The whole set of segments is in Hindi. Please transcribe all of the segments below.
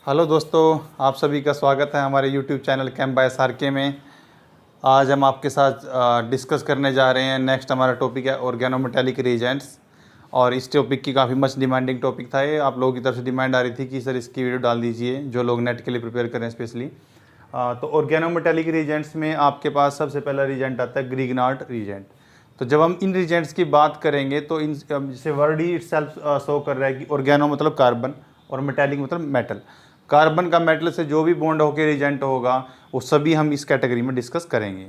हेलो दोस्तों, आप सभी का स्वागत है हमारे YouTube channel camp by SRK में। आज हम आपके साथ डिस्कस करने जा रहे हैं। नेक्स्ट हमारा टॉपिक है ऑर्गेनोमेटेलिक रीजेंट्स, और इस टॉपिक की काफ़ी मच डिमांडिंग टॉपिक था ये। आप लोगों की तरफ से डिमांड आ रही थी कि सर इसकी वीडियो डाल दीजिए, जो लोग नेट के लिए प्रिपेयर करें स्पेशली। तो ऑर्गेनोमेटेलिक रीजेंट्स में आपके पास सबसे पहला रीजेंट आता है ग्रिग्नार्ड रीजेंट। तो जब हम इन रीजेंट्स की बात करेंगे तो इन जैसे वर्ड ही इटसेल्फ शो कर रहा है कि ऑर्गेनो मतलब कार्बन और मेटेलिक मतलब मेटल। कार्बन का मेटल से जो भी बॉन्ड होकर रीजेंट होगा वो सभी हम इस कैटेगरी में डिस्कस करेंगे।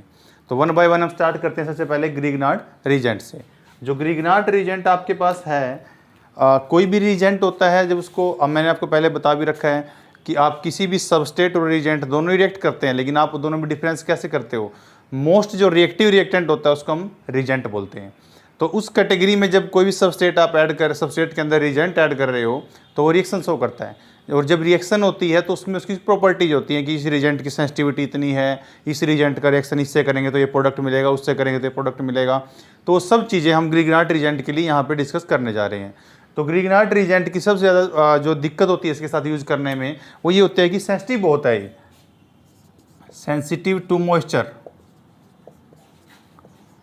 तो वन बाय वन हम स्टार्ट करते हैं सबसे पहले ग्रिग्नार्ड रीजेंट से। जो ग्रिग्नार्ड रीजेंट आपके पास है, कोई भी रीजेंट होता है जब उसको, अब मैंने आपको पहले बता भी रखा है कि आप किसी भी सबस्टेट और रीजेंट दोनों ही रिएक्ट करते हैं, लेकिन आप दोनों में डिफरेंस कैसे करते हो। मोस्ट जो रिएक्टिव रिएक्टेंट होता है उसको हम रीजेंट बोलते हैं। तो उस कैटेगरी में जब कोई भी सबस्टेट आप ऐड कर, सबस्टेट के अंदर रीजेंट ऐड कर रहे हो तो वो रिएक्शन शो करता है। और जब रिएक्शन होती है तो उसमें उसकी प्रॉपर्टीज होती हैं कि इस रिएजेंट की सेंसिटिविटी इतनी है, इस रिएजेंट का रिएक्शन इससे करेंगे तो ये प्रोडक्ट मिलेगा, उससे करेंगे तो ये प्रोडक्ट मिलेगा। तो सब चीज़ें हम ग्रिग्नार्ड रिएजेंट के लिए यहाँ पे डिस्कस करने जा रहे हैं। तो ग्रिग्नार्ड रिएजेंट की सबसे ज़्यादा जो दिक्कत होती है इसके साथ यूज़ करने में वो ये होता है कि सेंसिटिव बहुत है, ये सेंसिटिव टू मॉइस्चर।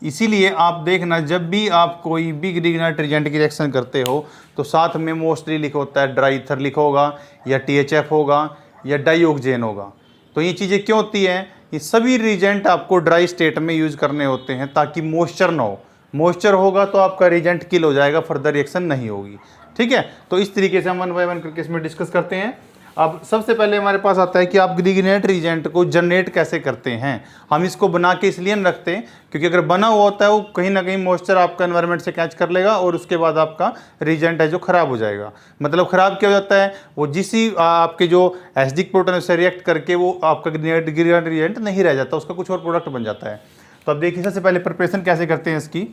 इसीलिए आप देखना जब भी आप कोई भी ग्रिग्नार्ड रिएजेंट की रिएक्शन करते हो तो साथ में मोस्टली लिखा होता है ड्राई ईथर लिखा होगा, या THF होगा, या डाइऑक्सेन होगा। तो ये चीज़ें क्यों होती हैं, ये सभी रिएजेंट आपको ड्राई स्टेट में यूज़ करने होते हैं ताकि मॉइस्चर ना हो। मॉइस्चर होगा तो आपका रिएजेंट किल हो जाएगा, फर्दर रिएक्शन नहीं होगी। ठीक है, तो इस तरीके से हम वन बाय वन करके इसमें डिस्कस करते हैं। अब सबसे पहले हमारे पास आता है कि आप ग्रिग्नार्ड रिएजेंट को जनरेट कैसे करते हैं। हम इसको बना के इसलिए नहीं रखते क्योंकि अगर बना हुआ होता है वो कहीं ना कहीं मॉइस्चर आपका एनवायरनमेंट से कैच कर लेगा और उसके बाद आपका रिएजेंट है जो ख़राब हो जाएगा। मतलब ख़राब क्या हो जाता है, वो जिसी आपके जो एसिडिक प्रोटोन से रिएक्ट करके वो आपका ग्रिग्नार्ड रिएजेंट नहीं रह जाता, उसका कुछ और प्रोडक्ट बन जाता है। तो अब देखिए सबसे पहले प्रिपरेशन कैसे करते हैं इसकी।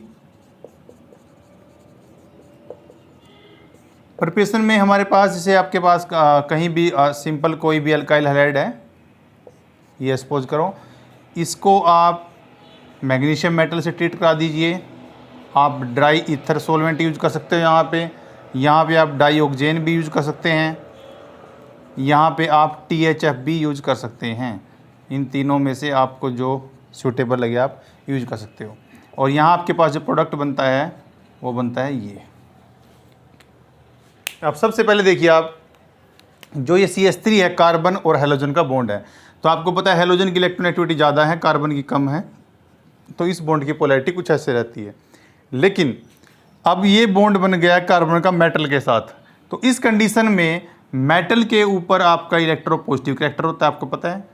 प्रिपरेशन में हमारे पास जैसे आपके पास कहीं भी सिंपल कोई भी अल्काइल हैलाइड है, ये सपोज करो, इसको आप मैग्नीशियम मेटल से ट्रीट करा दीजिए। आप ड्राई ईथर सॉल्वेंट यूज कर सकते हो यहाँ पे आप डाइऑक्सेन भी यूज कर सकते हैं, यहाँ पे आप THF भी यूज कर सकते हैं। इन तीनों में से आपको जो सूटेबल लगे आप यूज कर सकते हो। और यहाँ आपके पास जो प्रोडक्ट बनता है वो बनता है ये। अब सबसे पहले देखिए आप, जो ये CH3 है कार्बन और हेलोजन का बॉन्ड है। तो आपको पता है हेलोजन की इलेक्ट्रोनेगेटिविटी ज़्यादा है, कार्बन की कम है, तो इस बॉन्ड की पोलैरिटी कुछ ऐसे रहती है। लेकिन अब ये बॉन्ड बन गया है कार्बन का मेटल के साथ, तो इस कंडीशन में मेटल के ऊपर आपका इलेक्ट्रो पॉजिटिव कैरेक्टर होता है, आपको पता है,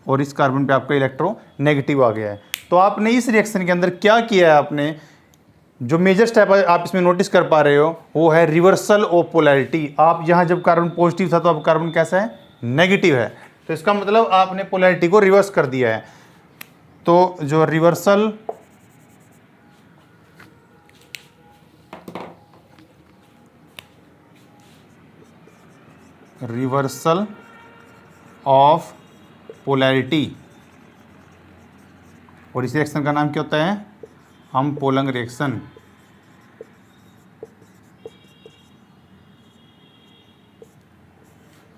और इस कार्बन पे आपका इलेक्ट्रो नेगेटिव आ गया है। तो आपने इस रिएक्शन के अंदर क्या किया है, आपने जो मेजर स्टेप आप इसमें नोटिस कर पा रहे हो वो है रिवर्सल ऑफ पोलैरिटी। आप यहाँ जब कार्बन पॉजिटिव था तो अब कार्बन कैसा है, नेगेटिव है, तो इसका मतलब आपने पोलैरिटी को रिवर्स कर दिया है। तो जो रिवर्सल ऑफ पोलैरिटी, और इस रिएक्शन का नाम क्या होता है, हम पोलंग रिएक्शन।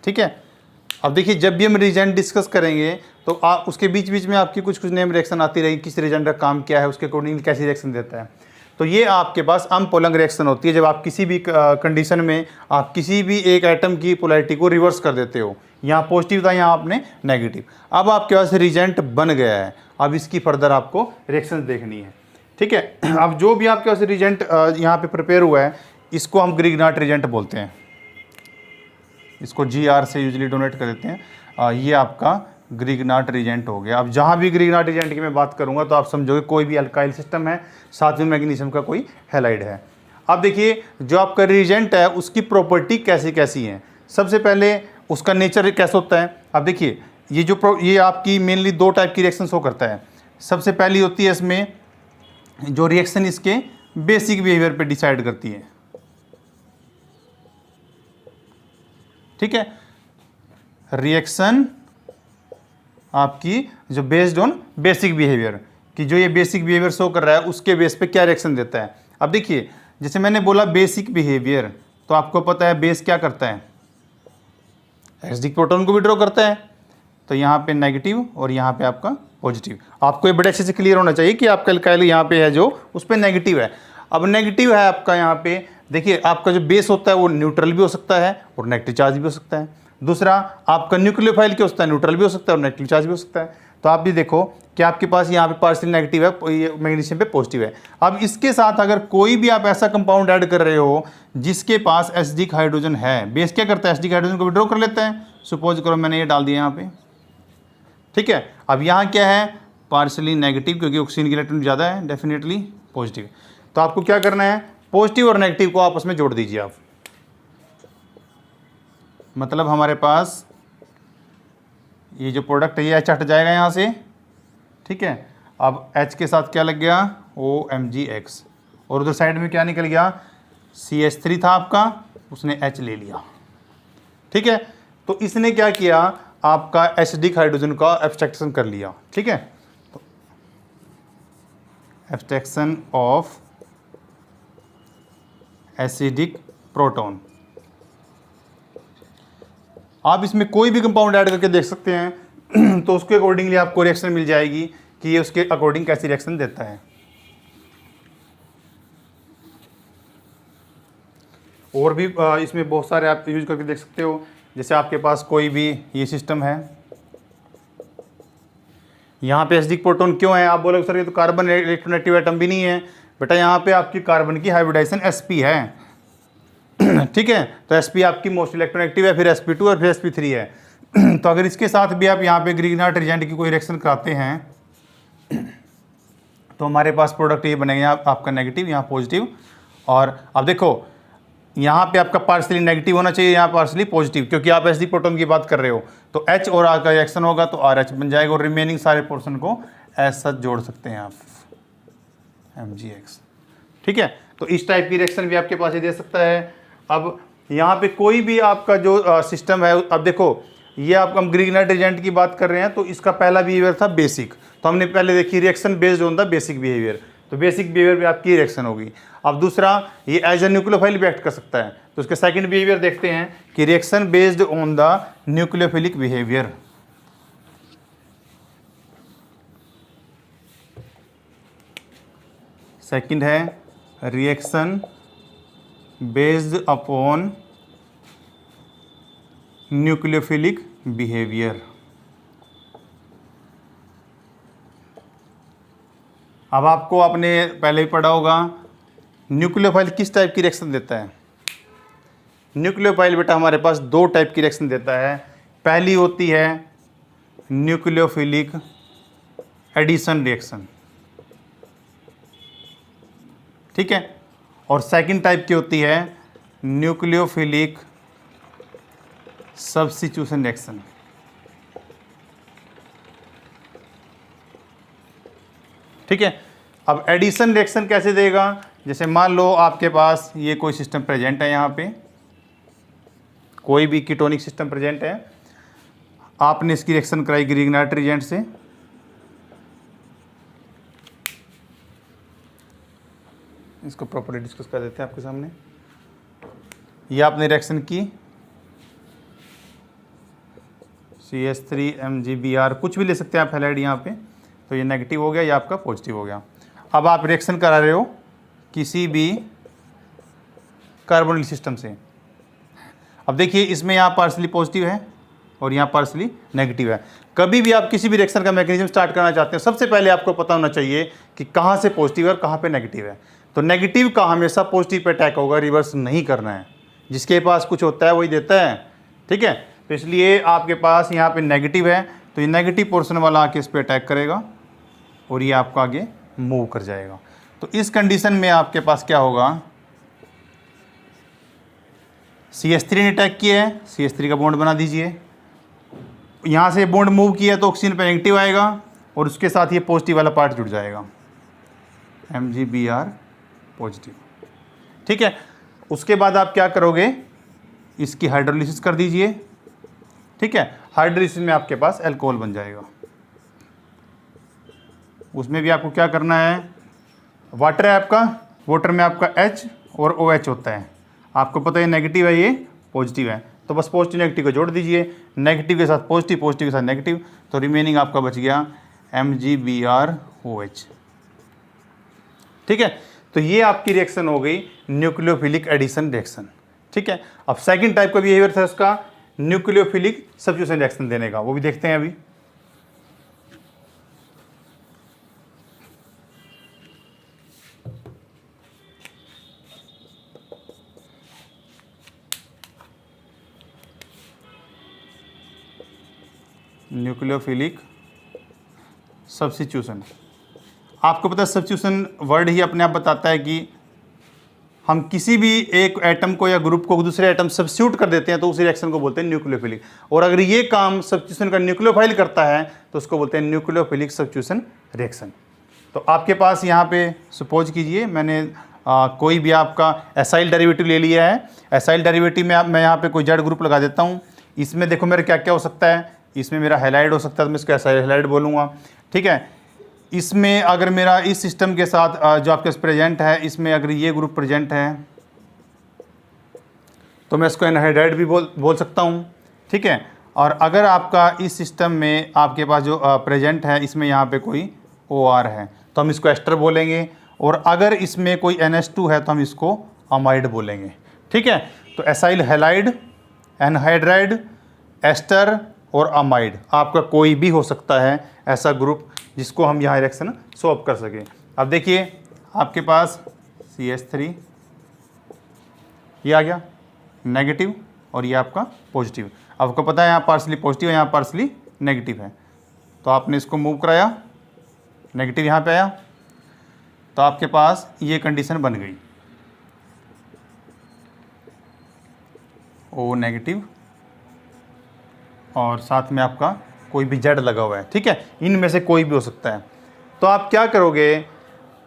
ठीक है, अब देखिए जब भी हम रिएजेंट डिस्कस करेंगे तो आप उसके बीच बीच में आपकी कुछ कुछ नेम रिएक्शन आती रहेगी, किस रिएजेंट का काम क्या है, उसके अकॉर्डिंग कैसी रिएक्शन देता है। तो ये आपके पास अनपोलंग रिएक्शन होती है जब आप किसी भी कंडीशन में आप किसी भी एक एटम की पोलैरिटी को रिवर्स कर देते हो। यहाँ पॉजिटिव था, यहाँ आपने नेगेटिव। अब आपके पास रिएजेंट बन गया है, अब इसकी फर्दर आपको रिएक्शन देखनी है। ठीक है, अब जो भी आपके पास रिएजेंट यहाँ पे प्रिपेयर हुआ है इसको हम ग्रिग्नार्ड रिएजेंट बोलते हैं, इसको GR से यूजली डोनेट कर देते हैं। ये आपका ग्रिग्नार्ड रिएजेंट हो गया। अब जहाँ भी ग्रिग्नार्ड रिएजेंट की मैं बात करूँगा तो आप समझोगे कोई भी अल्काइल सिस्टम है, साथ में मैग्नीशियम का कोई हैलाइड है। अब देखिए जो आपका रिएजेंट है उसकी प्रॉपर्टी कैसी कैसी हैं। सबसे पहले उसका नेचर कैसा होता है। अब देखिए ये आपकी मेनली दो टाइप की रिएक्शन शो करता है। सबसे पहली होती है इसमें जो रिएक्शन इसके बेसिक बिहेवियर पे डिसाइड करती है। ठीक है, रिएक्शन आपकी जो बेस्ड ऑन बेसिक बिहेवियर, कि जो ये बेसिक बिहेवियर शो कर रहा है उसके बेस पे क्या रिएक्शन देता है। अब देखिए जैसे मैंने बोला बेसिक बिहेवियर, तो आपको पता है बेस क्या करता है, एसिडिक प्रोटॉन को विड्रॉ करता है। तो यहाँ पे नेगेटिव और यहाँ पे आपका पॉजिटिव। आपको ये बड़े अच्छे से क्लियर होना चाहिए कि आपका एल्काइल यहाँ पे है जो उस पर नेगेटिव है। अब नेगेटिव है आपका यहाँ पे, देखिए आपका जो बेस होता है वो न्यूट्रल भी हो सकता है और नेगेटिव चार्ज भी हो सकता है। दूसरा आपका न्यूक्लियोफाइल क्या होता है, न्यूट्रल भी हो सकता है और नेगेटिव चार्ज भी हो सकता है। तो आप भी देखो कि आपके पास यहाँ पे पार्शियल नेगेटिव है, ये मैग्नीशियम पे पॉजिटिव है। अब इसके साथ अगर कोई भी आप ऐसा कंपाउंड ऐड कर रहे हो जिसके पास एसिडिक हाइड्रोजन है, बेस क्या करता है, एसिडिक हाइड्रोजन को विड्रॉ कर लेता है। सपोज करो मैंने ये डाल दिया यहाँ पे, ठीक है। अब यहाँ क्या है, पार्शियली नेगेटिव, क्योंकि ऑक्सीजन की इलेक्ट्रॉन ज़्यादा है, डेफिनेटली पॉजिटिव। तो आपको क्या करना है, पॉजिटिव और नेगेटिव को आपस में जोड़ दीजिए आप। मतलब हमारे पास ये जो प्रोडक्ट है ये H हट जाएगा यहाँ से, ठीक है। अब H के साथ क्या लग गया, OMgX, और उधर साइड में क्या निकल गया, CH3 था आपका, उसने H ले लिया, ठीक है। तो इसने क्या किया, आपका एसिडिक हाइड्रोजन का एब्स्ट्रैक्शन कर लिया, ठीक है। तो एब्स्ट्रैक्शन ऑफ एसिडिक प्रोटॉन। आप इसमें कोई भी कंपाउंड ऐड करके देख सकते हैं तो उसके अकॉर्डिंगली आपको रिएक्शन मिल जाएगी कि ये उसके अकॉर्डिंग कैसी रिएक्शन देता है। और भी इसमें बहुत सारे आप यूज करके देख सकते हो। जैसे आपके पास कोई भी ये सिस्टम है, यहाँ पे एसिडिक प्रोटॉन क्यों है, आप बोलोगे सर ये तो कार्बन इलेक्ट्रोनेगेटिव एटम भी नहीं है। बेटा यहाँ पे आपकी कार्बन की हाइब्रिडाइजेशन sp है, ठीक है। तो sp आपकी मोस्ट इलेक्ट्रोनेगेटिव है, फिर sp2 और फिर sp3 है। तो अगर इसके साथ भी आप यहाँ पे ग्रीगनाट रिएजेंट की कोई रिएक्शन कराते हैं तो हमारे पास प्रोडक्ट ये बनेगा, आपका नेगेटिव, यहाँ पॉजिटिव। और अब देखो यहाँ पे आपका पार्शियली नेगेटिव होना चाहिए, यहाँ पार्शियली पॉजिटिव, क्योंकि आप एसिडिक प्रोटॉन की बात कर रहे हो। तो H और R का रिएक्शन होगा तो RH बन जाएगा और रिमेनिंग सारे पोर्शन को ऐसा जोड़ सकते हैं आप, MgX, ठीक है। तो इस टाइप की रिएक्शन भी आपके पास ये दे सकता है। अब यहाँ पे कोई भी आपका जो सिस्टम है, अब देखो ये आप हम ग्रीगनाट रिएजेंट की बात कर रहे हैं तो इसका पहला बिहेवियर था बेसिक। तो हमने पहले देखी reaction based on the basic behaviour, तो बेसिक बिहेवियर पे आपकी रिएक्शन होगी। अब दूसरा ये एज ए न्यूक्लियोफाइल भी एक्ट कर सकता है, तो उसके सेकंड बिहेवियर देखते हैं कि reaction based on the nucleophilic behaviour. Second है reaction based upon nucleophilic behaviour. अब आपको आपने पहले ही पढ़ा होगा न्यूक्लियोफाइल किस टाइप की रिएक्शन देता है। न्यूक्लियोफाइल बेटा हमारे पास दो टाइप की रिएक्शन देता है। पहली होती है न्यूक्लियोफिलिक एडिशन रिएक्शन, ठीक है। और सेकंड टाइप की होती है न्यूक्लियोफिलिक सब्स्टिट्यूशन रिएक्शन। ठीक है। अब एडिशन रिएक्शन कैसे देगा, जैसे मान लो आपके पास ये कोई सिस्टम प्रेजेंट है, यहाँ पे कोई भी कीटोनिक सिस्टम प्रेजेंट है, आपने इसकी रिएक्शन कराई ग्रीगनाट रिएजेंट से, इसको प्रॉपर्ली डिस्कस कर देते हैं आपके सामने। ये आपने रिएक्शन की CH3MgBr, कुछ भी ले सकते हैं आप हैलाइड यहाँ पे, तो ये नेगेटिव हो गया, ये आपका पॉजिटिव हो गया। अब आप रिएक्शन करा रहे हो किसी भी कार्बोनिल सिस्टम से। अब देखिए इसमें यहाँ पार्शियली पॉजिटिव है और यहाँ पार्शियली नेगेटिव है। कभी भी आप किसी भी रिएक्शन का मैकेनिज्म स्टार्ट करना चाहते हैं, सबसे पहले आपको पता होना चाहिए कि कहाँ से पॉजिटिव है और कहाँ पे नेगेटिव है। तो नेगेटिव का हमेशा पॉजिटिव पे अटैक होगा, रिवर्स नहीं करना है। जिसके पास कुछ होता है वही देता है, ठीक है। तो इसलिए आपके पास यहाँ पे नेगेटिव है, तो ये नेगेटिव पोर्शन वाला आके इस पर अटैक करेगा और ये आपका आगे मूव कर जाएगा। तो इस कंडीशन में आपके पास क्या होगा, CH3 ने अटैक किया है, CH3 का बॉन्ड बना दीजिए। यहाँ से बॉन्ड मूव किया तो ऑक्सीजन पे नेगेटिव आएगा और उसके साथ ये पॉजिटिव वाला पार्ट जुड़ जाएगा, MgBr पॉजिटिव, ठीक है। उसके बाद आप क्या करोगे, इसकी हाइड्रोलिसिस कर दीजिए, ठीक है। हाइड्रोलिसिस में आपके पास अल्कोहल बन जाएगा। उसमें भी आपको क्या करना है, वाटर है आपका, वाटर में आपका H और OH होता है। आपको पता है नेगेटिव है, ये पॉजिटिव है, तो बस पॉजिटिव नेगेटिव को जोड़ दीजिए, नेगेटिव के साथ पॉजिटिव, पॉजिटिव के साथ नेगेटिव, तो रिमेनिंग आपका बच गया MgBrOH। ठीक है, तो ये आपकी रिएक्शन हो गई न्यूक्लियोफिलिक एडिशन रिएक्शन। ठीक है, अब सेकंड टाइप का बिहेवियर था इसका न्यूक्लियोफिलिक सब्स्टिट्यूशन रिएक्शन देने का, वो भी देखते हैं अभी। न्यूक्लियोफिलिक सब्स्टिट्यूशन, आपको पता है सब्स्टिट्यूशन वर्ड ही अपने आप बताता है कि हम किसी भी एक एटम को या ग्रुप को दूसरे एटम सब्स्टिट्यूट कर देते हैं तो उस रिएक्शन को बोलते हैं न्यूक्लियोफिलिक। और अगर ये काम सब्स्टिट्यूशन का न्यूक्लियोफाइल करता है तो उसको बोलते हैं न्यूक्लियोफिलिक सब्स्टिट्यूशन रिएक्शन। तो आपके पास यहाँ पे सपोज कीजिए मैंने कोई भी आपका एसाइल डेरिवेटिव ले लिया है। एसाइल डेरिवेटिव में मैं यहाँ पे कोई जेड ग्रुप लगा देता हूँ। इसमें देखो मेरा क्या क्या हो सकता है, इसमें मेरा हैलाइड हो सकता है तो मैं इसको एसाइल हैलाइड बोलूँगा। ठीक है, इसमें अगर मेरा इस सिस्टम के साथ जो आपके पास प्रेजेंट है, इसमें अगर ये ग्रुप प्रेजेंट है तो मैं इसको एनहाइड्राइड भी बोल सकता हूँ। ठीक है, और अगर आपका इस सिस्टम में आपके पास जो प्रेजेंट है इसमें यहाँ पे कोई OR है तो हम इसको एस्टर बोलेंगे, और अगर इसमें कोई NH2 है तो हम इसको अमाइड बोलेंगे। ठीक है, तो एसाइल हैलाइड, एनहाइड्राइड, एस्टर और अमाइड आपका कोई भी हो सकता है ऐसा ग्रुप जिसको हम यहाँ रिएक्शन सॉल्व कर सकें। अब देखिए आपके पास CH3 ये आ गया नेगेटिव और ये आपका पॉजिटिव। आपको पता है यहाँ पार्सली पॉजिटिव है, यहाँ पार्सली नेगेटिव है, तो आपने इसको मूव कराया, नेगेटिव यहाँ पे आया, तो आपके पास ये कंडीशन बन गई O नेगेटिव और साथ में आपका कोई भी जेड लगा हुआ है। ठीक है, इनमें से कोई भी हो सकता है। तो आप क्या करोगे,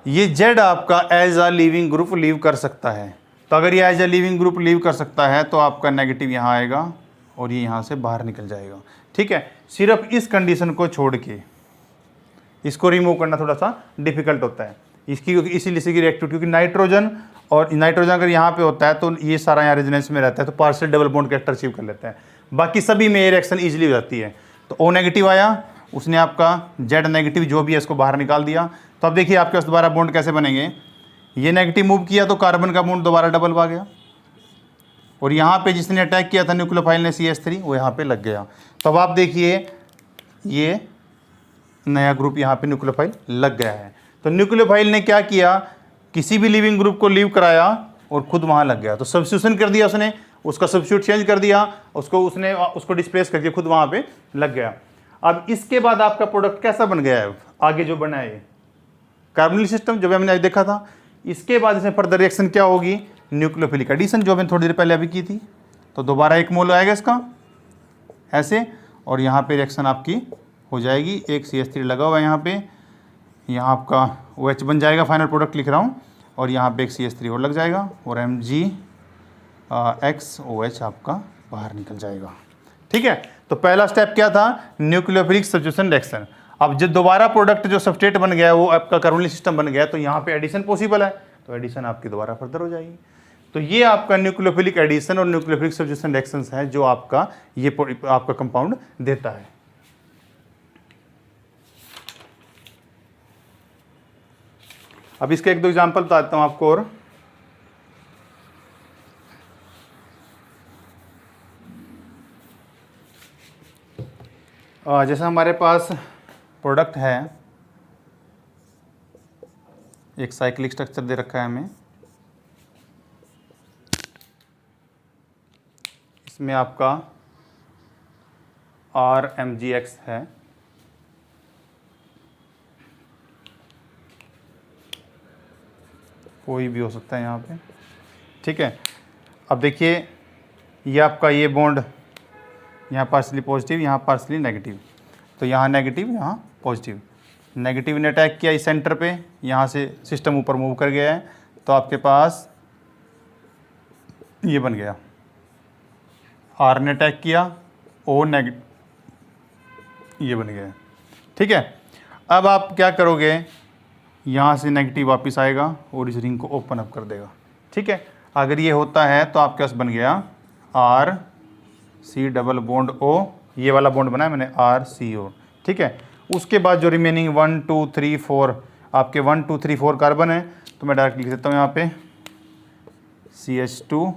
ये जेड आपका as a leaving group leave कर सकता है। तो अगर ये as a leaving group leave कर सकता है तो आपका नेगेटिव यहाँ आएगा और ये यहाँ से बाहर निकल जाएगा। ठीक है, सिर्फ इस कंडीशन को छोड़ के इसको रिमूव करना थोड़ा सा डिफिकल्ट होता है इसकी, इसीलिए इसकी रिएक्टिविटी, क्योंकि नाइट्रोजन और नाइट्रोजन अगर यहाँ पे होता है तो ये सारा यहाँ रेजोनेंस में रहता है तो partial double bond character achieve कर लेता है। बाकी सभी में ये रिएक्शन ईजिली हो जाती है। तो O नेगेटिव आया, उसने आपका Z नेगेटिव जो भी है इसको बाहर निकाल दिया। तो अब देखिए आपके पास दोबारा बॉन्ड कैसे बनेंगे, ये नेगेटिव मूव किया तो कार्बन का बॉन्ड दोबारा डबल आ गया, और यहाँ पे जिसने अटैक किया था न्यूक्लियोफाइल ने CH3 वो यहाँ पे लग गया। तो अब आप देखिए ये नया ग्रुप यहाँ पे न्यूक्लियोफाइल लग गया है। तो न्यूक्लियोफाइल ने क्या किया, किसी भी लिविंग ग्रुप को लीव कराया और खुद वहाँ लग गया। तो सब्स्टिट्यूशन कर दिया उसने, उसका सब्स्टिट्यूट चेंज कर दिया, उसको डिस्प्लेस करके खुद वहाँ पे लग गया। अब इसके बाद आपका प्रोडक्ट कैसा बन गया है, आगे जो बना है कार्बोनिल सिस्टम जो भी हमने देखा था। इसके बाद इसमें फर्दर रिएक्शन क्या होगी, न्यूक्लियोफिलिक एडिशन जो हमने थोड़ी देर पहले अभी की थी। तो दोबारा एक मोल आएगा इसका ऐसे, और यहाँ पे रिएक्शन आपकी हो जाएगी, एक CH3 लगा हुआ है यहाँ पे, यहाँ आपका OH बन जाएगा, फाइनल प्रोडक्ट लिख रहा हूँ, और यहाँ पे एक CH3 और लग जाएगा और MgXOH आपका बाहर निकल जाएगा। ठीक है, तो पहला स्टेप क्या था, न्यूक्लियोफिलिक सब्स्टिट्यूशन रिएक्शन। अब जब दोबारा प्रोडक्ट जो सबस्ट्रेट बन गया है वो आपका कार्बोनिल सिस्टम बन गया, तो यहाँ पे एडिशन पॉसिबल है, तो एडिशन आपकी दोबारा फर्दर हो जाएगी। तो ये आपका न्यूक्लियोफिलिक एडिशन और न्यूक्लियोफिलिक सब्स्टिट्यूशन रिएक्शंस है जो आपका ये आपका कंपाउंड देता है। अब इसके एक दो एग्जाम्पल बताता हूँ आपको। और जैसा हमारे पास प्रोडक्ट है, एक साइक्लिक स्ट्रक्चर दे रखा है हमें, इसमें आपका RMgX है, कोई भी हो सकता है यहाँ पे। ठीक है, अब देखिए ये आपका ये बॉन्ड यहाँ पार्सली पॉजिटिव, यहाँ पार्सली नेगेटिव, तो यहाँ नेगेटिव यहाँ पॉजिटिव। नेगेटिव ने अटैक किया इस सेंटर पे, यहाँ से सिस्टम ऊपर मूव कर गया है, तो आपके पास ये बन गया। R ने अटैक किया, O नेगेटिव, ये बन गया। ठीक है, अब आप क्या करोगे, यहाँ से नेगेटिव वापस आएगा और इस रिंग को ओपन अप कर देगा। ठीक है, अगर ये होता है तो आपके पास बन गया R C double bond O, ये वाला बॉन्ड बनाया मैंने RCO, ठीक है। उसके बाद जो रिमेनिंग 1 2 3 4 आपके 1 2 3 4 कार्बन है, तो मैं डायरेक्ट लिख देता हूँ यहाँ पे CH2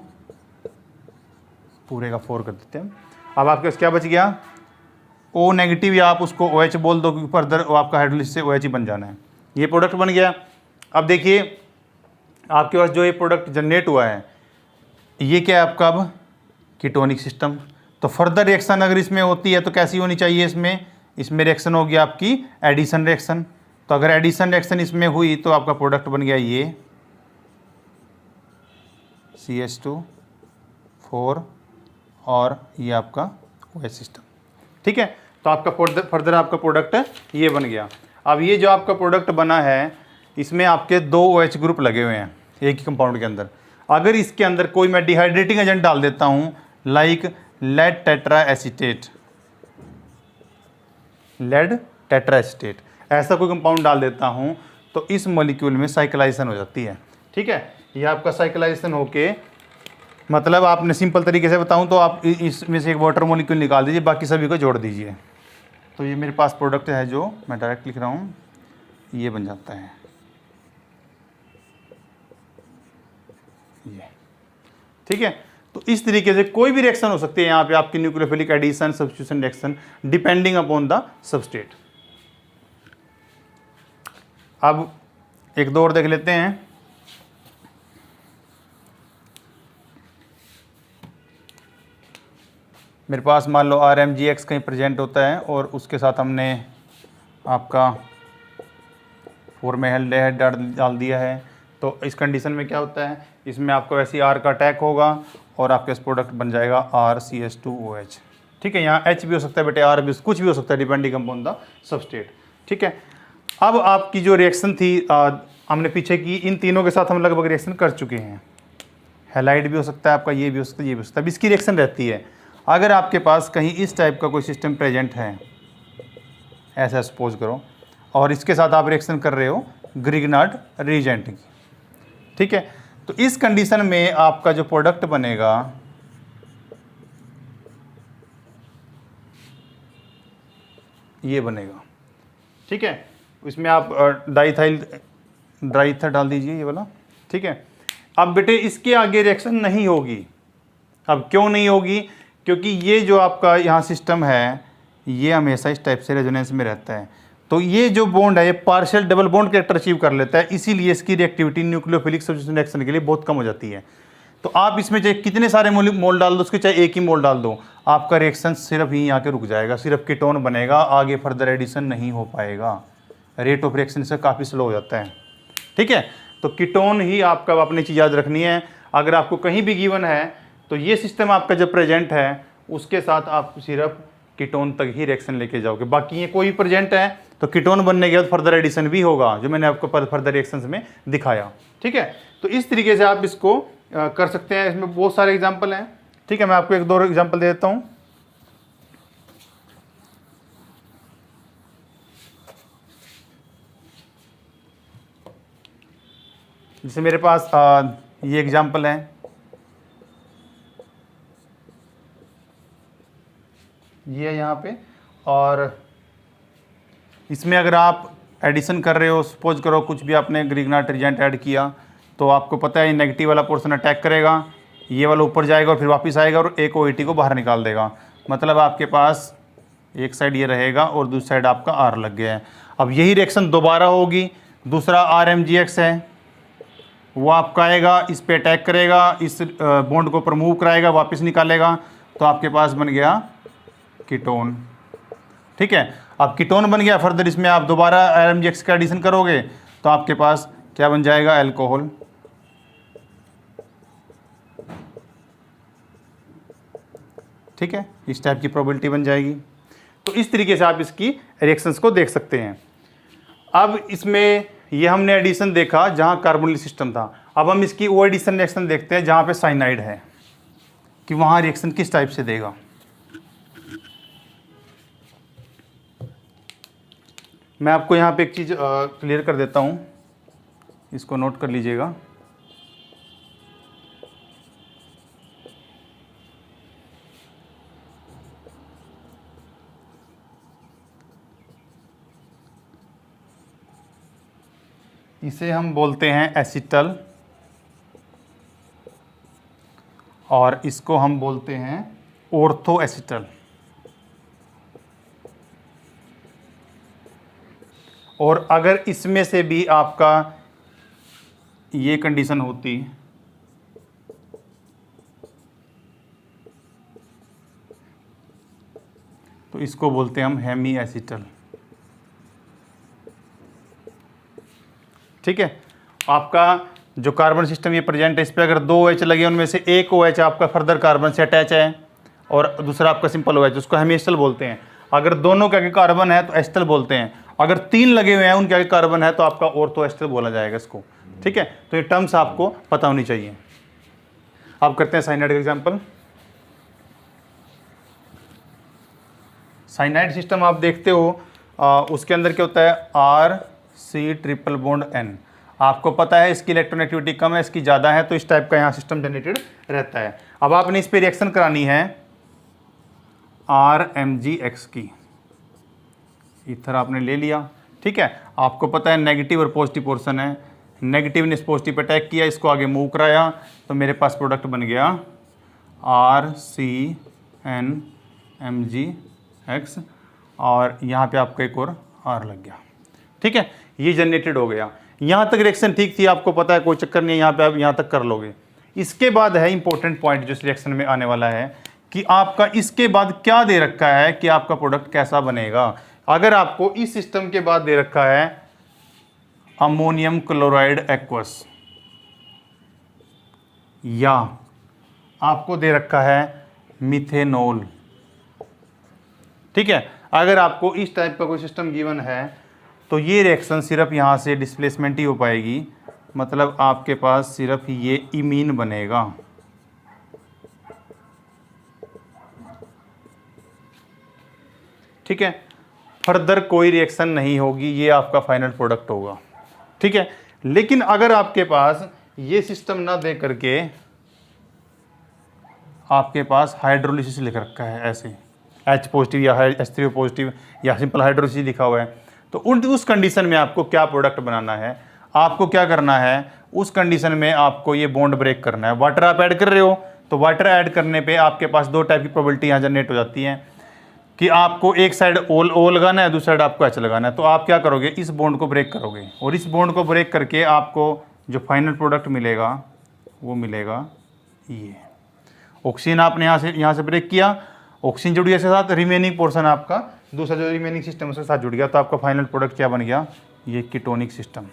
पूरे का 4 कर देते हैं। अब आपके पास क्या बच गया, O नेगेटिव, या आप उसको OH बोल दो क्योंकि फर्दर आपका हाइड्रोलिसिस से OH ही बन जाना है। ये प्रोडक्ट बन गया। अब देखिए आपके पास जो ये प्रोडक्ट जनरेट हुआ है, ये क्या है आपका अब कीटोनिक सिस्टम। तो फर्दर रिएक्शन अगर इसमें होती है तो कैसी होनी चाहिए, इसमें रिएक्शन होगी आपकी एडिशन रिएक्शन। तो अगर एडिशन रिएक्शन इसमें हुई तो आपका प्रोडक्ट बन गया ये CH2 4 और ये आपका OH सिस्टम, ठीक है। तो आपका फर्दर आपका प्रोडक्ट ये बन गया। अब ये जो आपका प्रोडक्ट बना है, इसमें आपके 2 OH ग्रुप लगे हुए हैं एक ही कंपाउंड के अंदर। अगर इसके अंदर कोई मैं डिहाइड्रेटिंग एजेंट डाल देता हूँ, लाइक लेड टेट्रा एसीटेट, ऐसा कोई कंपाउंड डाल देता हूँ, तो इस मॉलिक्यूल में साइक्लाइजेशन हो जाती है, ठीक है। ये आपका साइक्लाइजेशन होके, मतलब आपने सिंपल तरीके से बताऊँ तो आप इसमें से एक वाटर मॉलिक्यूल निकाल दीजिए, बाकी सभी को जोड़ दीजिए। तो ये मेरे पास प्रोडक्ट है जो मैं डायरेक्ट लिख रहा हूँ, ये बन जाता है ये, ठीक है। तो इस तरीके से कोई भी रिएक्शन हो सकती है यहाँ पे आपकी nucleophilic addition substitution reaction depending upon the substrate. अब एक दो और देख लेते हैं। मेरे पास मान लो RMGX कहीं प्रेजेंट होता है और उसके साथ हमने आपका फॉर्मेल्डिहाइड डाल दिया है, तो इस कंडीशन में क्या होता है, इसमें आपको वैसे R का अटैक होगा और आपके इस प्रोडक्ट बन जाएगा RCH2OH, ठीक है। यहाँ H भी हो सकता है बेटे, R भी, कुछ भी हो सकता है डिपेंडिंग अपॉन द सबस्ट्रेट, ठीक है। अब आपकी जो रिएक्शन थी हमने पीछे की, इन तीनों के साथ हम लगभग रिएक्शन कर चुके हैं। हैलाइड भी हो सकता है आपका, ये भी हो सकता है, ये भी हो सकता है। अब इसकी रिएक्शन रहती है, अगर आपके पास कहीं इस टाइप का कोई सिस्टम प्रेजेंट है, ऐसा सपोज करो, और इसके साथ आप रिएक्शन कर रहे हो ग्रिग्नार्ड रिएजेंट की, ठीक है। तो इस कंडीशन में आपका जो प्रोडक्ट बनेगा ये बनेगा, ठीक है। इसमें आप डाइथाइल डाल दीजिए ये वाला, ठीक है। अब बेटे इसके आगे रिएक्शन नहीं होगी। अब क्यों नहीं होगी, क्योंकि ये जो आपका यहाँ सिस्टम है ये हमेशा इस टाइप से रेजोनेंस में रहता है। तो ये जो बॉन्ड है ये partial double bond character achieve कर लेता है, इसीलिए इसकी रिएक्टिविटी न्यूक्लियोफिलिक सब्स्टिट्यूशन रिएक्शन के लिए बहुत कम हो जाती है। तो आप इसमें चाहे कितने सारे मोल डाल दो, उसके चाहे एक ही मोल डाल दो, आपका रिएक्शन सिर्फ यहीं आके रुक जाएगा, सिर्फ कीटोन बनेगा, आगे फर्दर एडिशन नहीं हो पाएगा। रेट ऑफ रिएक्शन से काफ़ी स्लो हो जाता है, ठीक है। तो कीटोन ही आपका अपनी चीज़ याद रखनी है। अगर आपको कहीं भी गिवन है तो ये सिस्टम आपका जब प्रेजेंट है उसके साथ आप सिर्फ कीटोन तक ही रिएक्शन लेके जाओगे, बाकी ये कोई प्रेजेंट है तो कीटोन बनने के बाद फर्दर एडिशन भी होगा, जो मैंने आपको फर्दर रिएक्शंस में दिखाया, ठीक है। तो इस तरीके से आप इसको कर सकते हैं। इसमें बहुत सारे एग्जाम्पल हैं, ठीक है। मैं आपको एक दो एग्जाम्पल दे देता हूँ। जैसे मेरे पास ये एग्जाम्पल है, ये है यहाँ पे, और इसमें अगर आप एडिशन कर रहे हो, सपोज करो कुछ भी आपने ग्रिग्नार्ड रिएजेंट ऐड किया, तो आपको पता है नेगेटिव वाला पोर्शन अटैक करेगा, ये वाला ऊपर जाएगा और फिर वापस आएगा और एक OET को बाहर निकाल देगा। मतलब आपके पास एक साइड ये रहेगा और दूसरी साइड आपका R लग गया है। अब यही रिएक्शन दोबारा होगी, दूसरा RMGX है, वो आपका आएगा, इस पे अटैक करेगा, इस बॉन्ड को प्रमूव कराएगा, वापस निकालेगा, तो आपके पास बन गया कीटोन, ठीक है। अब कीटोन बन गया, फर्दर इसमें आप दोबारा RMGX का एडिशन करोगे तो आपके पास क्या बन जाएगा, अल्कोहल, ठीक है। इस टाइप की प्रोबेबिलिटी बन जाएगी। तो इस तरीके से आप इसकी रिएक्शंस को देख सकते हैं। अब इसमें ये हमने एडिशन देखा जहाँ कार्बोनिल सिस्टम था, अब हम इसकी वो एडिशन रिएक्शन देखते हैं जहाँ पे साइनाइड है, कि वहाँ रिएक्शन किस टाइप से देगा। मैं आपको यहाँ पे एक चीज़ क्लियर कर देता हूँ, इसको नोट कर लीजिएगा। इसे हम बोलते हैं एसिटल और इसको हम बोलते हैं ऑर्थो एसिटल। और अगर इसमें से भी आपका ये कंडीशन होती तो इसको बोलते हैं हम हेमी एसिटल। ठीक है, आपका जो कार्बन सिस्टम ये प्रेजेंट है, इस पे अगर 2 OH लगे, उनमें से एक OH आपका फर्दर कार्बन से अटैच है और दूसरा आपका सिंपल OH, उसको हेमी एसिटल बोलते हैं। अगर दोनों के आगे कार्बन है तो एसिटल बोलते हैं। अगर 3 लगे हुए हैं उनके आगे कार्बन है तो आपका ऑर्थो एसिटल बोला जाएगा इसको। ठीक है, तो ये टर्म्स आपको पता होनी चाहिए। अब करते हैं साइनाइड का एग्जाम्पल। साइनाइड सिस्टम आप देखते हो, उसके अंदर क्या होता है, RC∼N। आपको पता है इसकी इलेक्ट्रॉनेगेटिविटी कम है, इसकी ज़्यादा है, तो इस टाइप का यहाँ सिस्टम जनरेटेड रहता है। अब आपने इस पर रिएक्शन करानी है RMgX की। इथर आपने ले लिया। ठीक है, आपको पता है नेगेटिव और पॉजिटिव पोर्शन है, नेगेटिव ने पॉजिटिव पे अटैक किया, इसको आगे मूव कराया, तो मेरे पास प्रोडक्ट बन गया RCNMgX और यहाँ पे आपका एक और R लग गया। ठीक है, ये जनरेटेड हो गया। यहाँ तक रिएक्शन ठीक थी, आपको पता है, कोई चक्कर नहीं है, यहाँ पे आप यहाँ तक कर लोगे। इसके बाद है इंपॉर्टेंट पॉइंट जो इस रिएक्शन में आने वाला है कि आपका इसके बाद क्या दे रखा है कि आपका प्रोडक्ट कैसा बनेगा। अगर आपको इस सिस्टम के बाद दे रखा है अमोनियम क्लोराइड एक्वस, या आपको दे रखा है मिथेनॉल। ठीक है, अगर आपको इस टाइप का कोई सिस्टम गिवन है तो ये रिएक्शन सिर्फ यहाँ से डिस्प्लेसमेंट ही हो पाएगी, मतलब आपके पास सिर्फ ये इमीन बनेगा। ठीक है, फर्दर कोई रिएक्शन नहीं होगी, ये आपका फाइनल प्रोडक्ट होगा। ठीक है, लेकिन अगर आपके पास ये सिस्टम ना दे करके आपके पास हाइड्रोलिसिस लिख रखा है ऐसे, H पॉजिटिव या H3O पॉजिटिव या सिंपल हाइड्रोलिसिस लिखा हुआ है, तो उस कंडीशन में आपको क्या प्रोडक्ट बनाना है, आपको क्या करना है, उस कंडीशन में आपको ये बॉन्ड ब्रेक करना है। वाटर आप ऐड कर रहे हो तो वाटर ऐड करने पे आपके पास 2 टाइप की प्रोबेबिलिटी यहाँ जनरेट हो जाती हैं कि आपको एक साइड O लगाना है, दूसरी साइड आपको H लगाना है। तो आप क्या करोगे, इस बॉन्ड को ब्रेक करोगे और इस बॉन्ड को ब्रेक करके आपको जो फाइनल प्रोडक्ट मिलेगा वो मिलेगा ये। ऑक्सीजन आपने यहाँ से ब्रेक किया, ऑक्सीजन जुड़ गया इसके साथ, रिमेनिंग पोर्शन आपका दूसरा जो रिमेनिंग सिस्टम उसके साथ जुड़ गया, तो आपका फाइनल प्रोडक्ट क्या बन गया, ये कीटोनिक सिस्टम।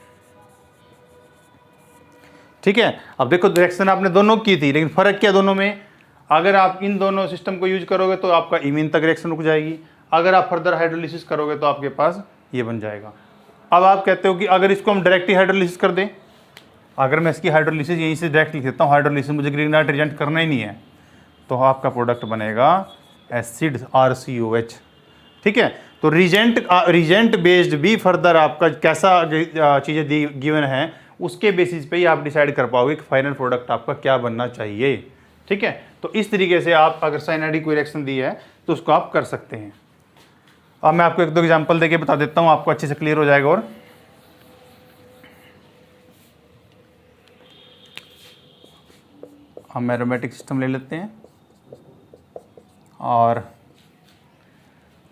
ठीक है, अब देखो रिएक्शन आपने दोनों की थी, लेकिन फर्क क्या दोनों में, अगर आप इन दोनों सिस्टम को यूज करोगे तो आपका इमीन तक रिएक्शन रुक जाएगी, अगर आप फर्दर हाइड्रोलिसिस करोगे तो आपके पास ये बन जाएगा। अब आप कहते हो कि अगर इसको हम डायरेक्टली हाइड्रोलिसिस कर दें, अगर मैं इसकी हाइड्रोलिसिस यहीं से डायरेक्ट लिख देता हूँ, हाइड्रोलिसिस मुझे ग्रीगनाइट रिएजेंट करना ही नहीं है, तो आपका प्रोडक्ट बनेगा एसिड RCOH। ठीक है, तो रिजेंट बेस्ड भी फर्दर आपका कैसा चीज़ें गिवन है उसके बेसिस पे ही आप डिसाइड कर पाओगे कि फाइनल प्रोडक्ट आपका क्या बनना चाहिए। ठीक है, तो इस तरीके से आप अगर साइनाइड की रिएक्शन दी है तो उसको आप कर सकते हैं। अब मैं आपको 1-2 एग्जांपल देके बता देता हूँ, आपको अच्छे से क्लियर हो जाएगा। और हम एरोमेटिक सिस्टम ले लेते हैं और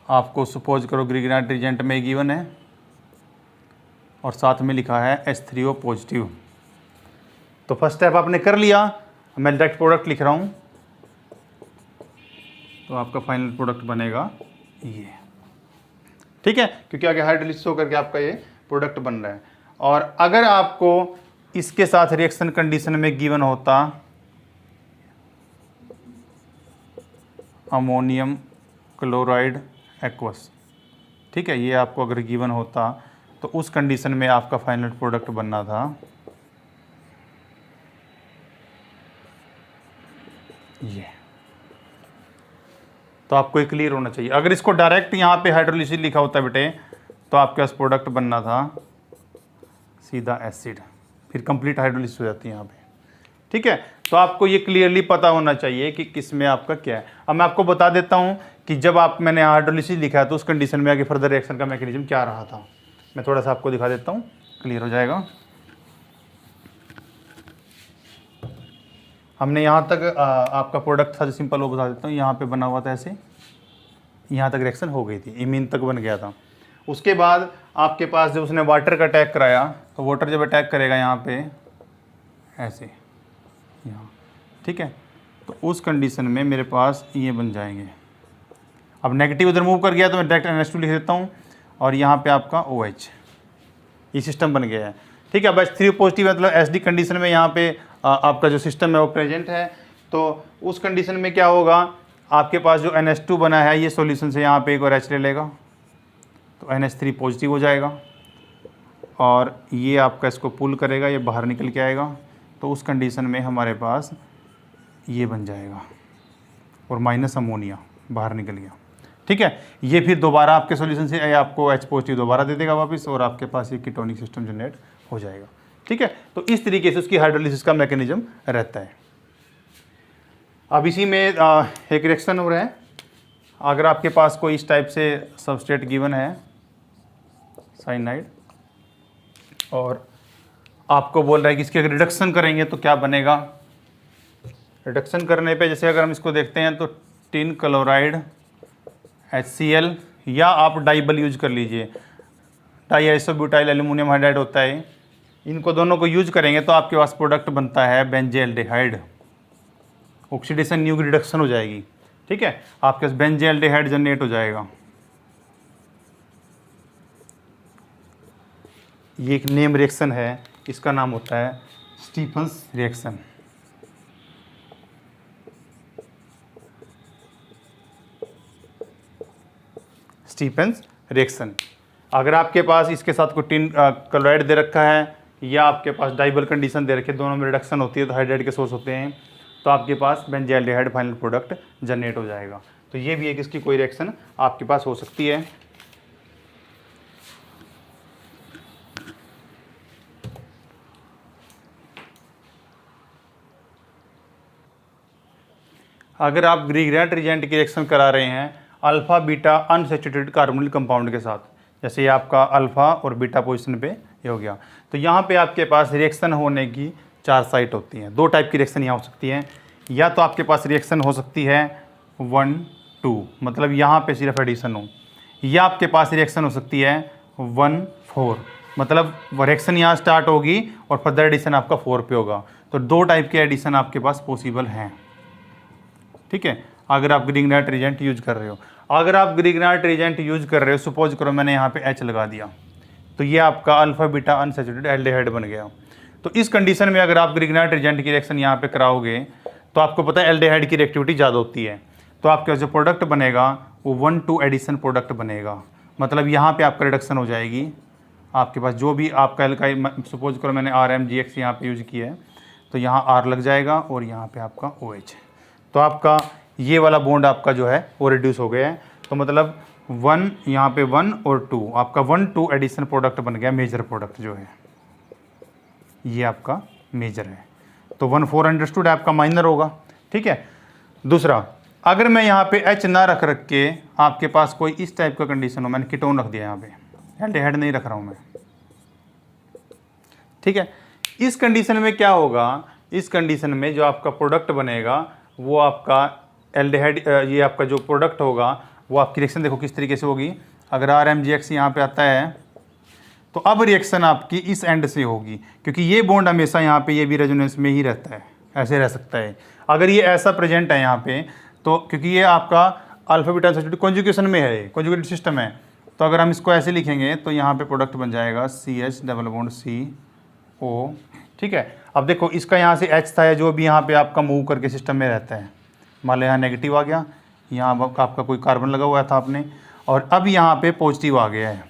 आपको सपोज करो ग्रीगनाइट रिएजेंट में गिवन है और साथ में लिखा है H3O पॉजिटिव। तो फर्स्ट स्टेप आपने कर लिया, मैं डायरेक्ट प्रोडक्ट लिख रहा हूँ, तो आपका फाइनल प्रोडक्ट बनेगा ये। ठीक है, क्योंकि आगे हाइड्रोलिसिस होकर के आपका ये प्रोडक्ट बन रहा है। और अगर आपको इसके साथ रिएक्शन कंडीशन में गिवन होता अमोनियम क्लोराइड एक्वस, ठीक है, ये आपको अगर गिवन होता तो उस कंडीशन में आपका फाइनल प्रोडक्ट बनना था ये। तो आपको ये क्लियर होना चाहिए। अगर इसको डायरेक्ट यहाँ पे हाइड्रोलिसिस लिखा होता बेटे तो आपके पास प्रोडक्ट बनना था सीधा एसिड, फिर कंप्लीट हाइड्रोलिसिस हो जाती है यहाँ पे। ठीक है, तो आपको ये क्लियरली पता होना चाहिए कि किस में आपका क्या है। अब मैं आपको बता देता हूँ कि जब मैंने हाइड्रोलिसिस लिखा है तो उस कंडीशन में आगे फर्दर रिएक्शन का मैकेनिज्म क्या रहा था। मैं थोड़ा सा आपको दिखा देता हूँ, क्लियर हो जाएगा। हमने यहाँ तक आपका प्रोडक्ट था जो सिंपल वो बता देता हूँ, यहाँ पे बना हुआ था ऐसे, यहाँ तक रिएक्शन हो गई थी, इमीन तक बन गया था। उसके बाद आपके पास जब उसने वाटर का अटैक कराया तो वाटर जब अटैक करेगा यहाँ पे ऐसे यहाँ, ठीक है, तो उस कंडीशन में मेरे पास ये बन जाएंगे। अब नेगेटिव उधर मूव कर गया तो मैं डायरेक्ट NH2 लिख देता हूँ और यहाँ पे आपका OH, ये सिस्टम बन गया है, ठीक है। अब H3 पॉजिटिव मतलब SD कंडीशन में यहाँ पे आपका जो सिस्टम है वो प्रेजेंट है। तो उस कंडीशन में क्या होगा, आपके पास जो NH2 बना है ये सॉल्यूशन से यहाँ पे एक और H ले लेगा तो NH3 पॉजिटिव हो जाएगा और ये आपका इसको पुल करेगा, ये बाहर निकल के आएगा। तो उस कंडीशन में हमारे पास ये बन जाएगा और माइनस अमोनिया बाहर निकल गया, ठीक है। ये फिर दोबारा आपके सॉल्यूशन से आपको H पॉजिटिव दोबारा दे देगा वापस और आपके पास ये कीटोनिक सिस्टम जनरेट हो जाएगा, ठीक है। तो इस तरीके से उसकी हाइड्रोलिसिस का मैकेनिज्म रहता है। अब इसी में एक रिएक्शन हो रहा है, अगर आपके पास कोई इस टाइप से सबस्ट्रेट गिवन है साइनाइड और आपको बोल रहा है कि इसके अगर रिडक्शन करेंगे तो क्या बनेगा। रिडक्शन करने पे जैसे अगर हम इसको देखते हैं तो टिन क्लोराइड HCl या आप डाइबल यूज कर लीजिए, डाईआइसोब्यूटाइल एल्यूमिनियम हाइड्राइड होता है, इनको दोनों को यूज करेंगे तो आपके पास प्रोडक्ट बनता है बेंजेल्डिहाइड। ऑक्सीडेशन न्यू की रिडक्शन हो जाएगी, ठीक है, आपके पास बेंजेल्डिहाइड जनरेट हो जाएगा। ये एक नेम रिएक्शन है, इसका नाम होता है स्टीफंस रिएक्शन। Stephens reaction. अगर आपके पास इसके साथ कोई टिन क्लोराइड दे रखा है या आपके पास डाइबल कंडीशन दे रखी है, दोनों में रिडक्शन होती है तो हाइड्राइड के सोर्स होते हैं, तो आपके पास बेंजेल्डिहाइड फाइनल प्रोडक्ट जनरेट हो जाएगा। तो ये भी एक इसकी कोई रिएक्शन आपके पास हो सकती है। अगर आप ग्रीग्रेंट रिएजेंट की रिएक्शन करा रहे हैं alpha beta unsaturated carbonyl compound के साथ, जैसे ये आपका अल्फ़ा और बीटा पोजीशन पे ये हो गया, तो यहाँ पे आपके पास रिएक्शन होने की 4 साइट होती हैं। 2 टाइप की रिएक्शन यहाँ हो सकती है, या तो आपके पास रिएक्शन हो सकती है 1 2 मतलब यहाँ पे सिर्फ एडिशन हो, या आपके पास रिएक्शन हो सकती है 1 4 मतलब रिएक्शन यहाँ स्टार्ट होगी और फर्दर एडिशन आपका 4 पे होगा। तो 2 टाइप के एडिशन आपके पास पॉसिबल हैं, ठीक है, अगर आप ग्रीग्रेंट रिएजेंट यूज कर रहे हो। अगर आप ग्रीग्रेंट रिएजेंट यूज कर रहे हो, सपोज करो मैंने यहाँ पे H लगा दिया तो ये आपका अल्फा बीटा अनसैचुरेटेड एल्डिहाइड बन गया। तो इस कंडीशन में अगर आप ग्रीग्रेंट रिएजेंट की रिएक्शन यहाँ पे कराओगे तो आपको पता है एल्डिहाइड की रिएक्टिविटी ज़्यादा होती है, तो आपका जो प्रोडक्ट बनेगा वो 1 2 एडिशन प्रोडक्ट बनेगा। मतलब यहाँ पे आपका रिडक्शन हो जाएगी, आपके पास जो भी आपका एल्काइल, सपोज करो मैंने RMGX यहाँ पे यूज किया है तो यहाँ R लग जाएगा और यहाँ पे आपका OH, तो आपका ये वाला बॉन्ड आपका जो है वो रिड्यूस हो गया है। तो मतलब 1 यहाँ पे 1 और 2 आपका 1 2 एडिशन प्रोडक्ट बन गया, मेजर प्रोडक्ट जो है ये आपका मेजर है। तो 1 4 अंडरस्टूड आपका माइनर होगा, ठीक है। दूसरा, अगर मैं यहाँ पे H ना रख के आपके पास कोई इस टाइप का कंडीशन हो, मैंने कीटोन रख दिया यहाँ पे, एल्डिहाइड नहीं रख रहा हूँ मैं, ठीक है। इस कंडीशन में क्या होगा, इस कंडीशन में जो आपका प्रोडक्ट बनेगा वो आपका एल्डिहाइड, ये आपका जो प्रोडक्ट होगा वो आपकी रिएक्शन देखो किस तरीके से होगी। अगर RMGX यहाँ पे आता है तो अब रिएक्शन आपकी इस एंड से होगी, क्योंकि ये बॉन्ड हमेशा यहाँ पे ये भी रेजोनेंस में ही रहता है, ऐसे रह सकता है। अगर ये ऐसा प्रेजेंट है यहाँ पे तो क्योंकि ये आपका अल्फा बीटा अनसैचुरेटेड कॉन्जुगेशन में है, कॉन्जुगेटेड सिस्टम है, तो अगर हम इसको ऐसे लिखेंगे तो यहाँ पे प्रोडक्ट बन जाएगा CH डबल बॉन्ड CO, ठीक है। अब देखो इसका यहाँ से H था जो भी यहाँ पे आपका मूव करके सिस्टम में रहता है, मान लो यहाँ नेगेटिव आ गया, यहाँ आपका कोई कार्बन लगा हुआ था आपने, और अब यहाँ पे पॉजिटिव आ गया है,